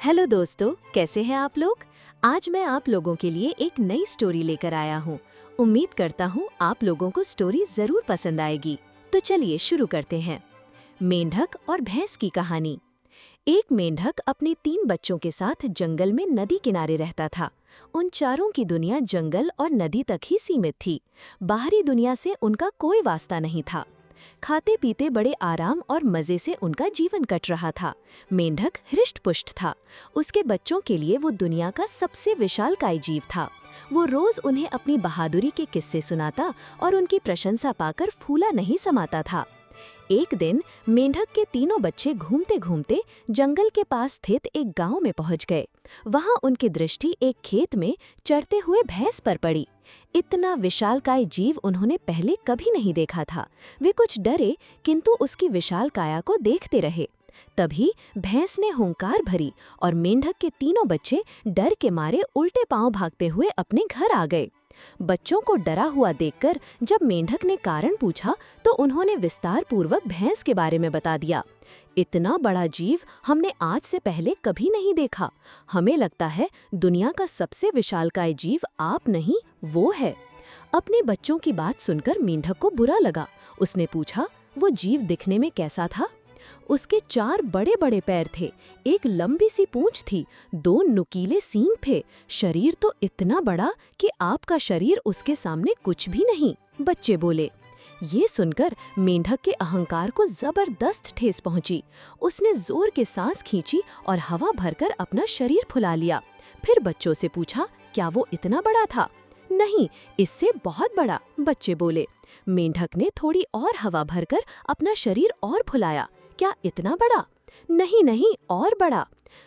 Hello दोस्तों, कैसे हैं आप लोग। आज मैं आप लोगों के लिए एक नई स्टोरी लेकर आया हूँ। उम्मीद करता हूँ आप लोगों को स्टोरी जरूर पसंद आएगी। तो चलिए शुरू करते हैं। मेंढक और भैंस की कहानी। एक मेंढक अपने 3 बच्चों के साथ जंगल में नदी किनारे रहता था। उन चारों की दुनिया जंगल और नदी तक ही सीमित थी। बाहरी दुनिया से उनका कोई वास्ता नहीं था। खाते पीते बड़े आराम और मजे से उनका जीवन कट रहा था। मेंढक हृष्ट-पुष्ट था। उसके बच्चों के लिए वो दुनिया का सबसे विशालकाय जीव था। वो रोज उन्हें अपनी बहादुरी के किस्से सुनाता और उनकी प्रशंसा पाकर फूला नहीं समाता था। एक दिन मेंढक के तीनों बच्चे घूमते घूमते जंगल के पास स्थित एक गांव में पहुंच गए। वहां उनकी दृष्टि एक खेत में चरते हुए भैंस पर पड़ी। इतना विशालकाय जीव उन्होंने पहले कभी नहीं देखा था। वे कुछ डरे, किंतु उसकी विशाल काया को देखते रहे। तभी भैंस ने हुंकार भरी और मेंढक के तीनों बच्चे डर के मारे उल्टे पांव भागते हुए अपने घर आ गए। बच्चों को डरा हुआ देखकर जब मेंढक ने कारण पूछा तो उन्होंने विस्तार पूर्वक भैंस के बारे में बता दिया। इतना बड़ा जीव हमने आज से पहले कभी नहीं देखा। हमें लगता है दुनिया का सबसे विशालकाय जीव आप नहीं, वो है। अपने बच्चों की बात सुनकर मेंढक को बुरा लगा। उसने पूछा, वो जीव दिखने में कैसा था? उसके 4 बड़े बड़े पैर थे, एक लंबी सी पूंछ थी, 2 नुकीले सींग थे। शरीर तो इतना बड़ा कि आपका शरीर उसके सामने कुछ भी नहीं। बच्चे बोले। ये सुनकर मेंढक के अहंकार को जबरदस्त ठेस पहुंची। उसने जोर के सांस खींची और हवा भरकर अपना शरीर फुला लिया। फिर बच्चों से पूछा, क्या वो इतना बड़ा था? नहीं, इससे बहुत बड़ा, बच्चे बोले। मेंढक ने थोड़ी और हवा भरकर अपना शरीर और फुलाया। क्या इतना बड़ा? नहीं नहीं, और बड़ा।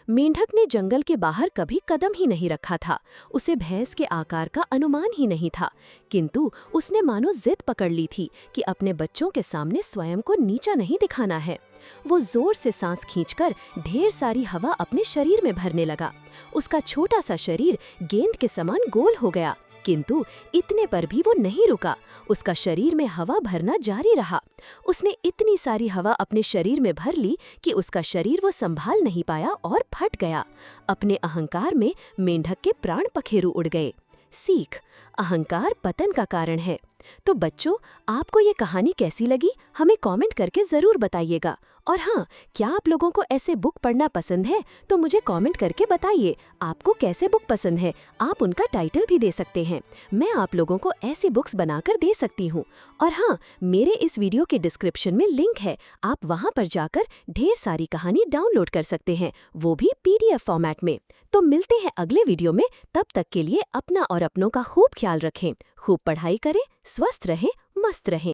मेंढक ने जंगल के बाहर कभी कदम ही नहीं रखा था। उसे भैंस के आकार का अनुमान ही नहीं था, किंतु उसने मानो जिद पकड़ ली थी कि अपने बच्चों के सामने स्वयं को नीचा नहीं दिखाना है। वो जोर से सांस खींचकर ढेर सारी हवा अपने शरीर में भरने लगा। उसका छोटा सा शरीर गेंद के समान गोल हो गया, किंतु इतने पर भी वो नहीं रुका। उसका शरीर में हवा भरना जारी रहा। उसने इतनी सारी हवा अपने शरीर में भर ली कि उसका शरीर वो संभाल नहीं पाया और फट गया। अपने अहंकार में मेंढक के प्राण पखेरु उड़ गए। सीख: अहंकार पतन का कारण है। तो बच्चों, आपको ये कहानी कैसी लगी हमें कमेंट करके ज़रूर बताइएगा। और हाँ, क्या आप लोगों को ऐसे बुक पढ़ना पसंद है तो मुझे कमेंट करके बताइए आपको कैसे बुक पसंद है। आप उनका टाइटल भी दे सकते हैं। मैं आप लोगों को ऐसी बुक्स बनाकर दे सकती हूँ। और हाँ, मेरे इस वीडियो के डिस्क्रिप्शन में लिंक है, आप वहाँ पर जाकर ढेर सारी कहानी डाउनलोड कर सकते हैं, वो भी PDF फॉर्मेट में। तो मिलते हैं अगले वीडियो में। तब तक के लिए अपना और अपनों का खूब ख्याल रखें, खूब पढ़ाई करें, स्वस्थ रहें, मस्त रहें।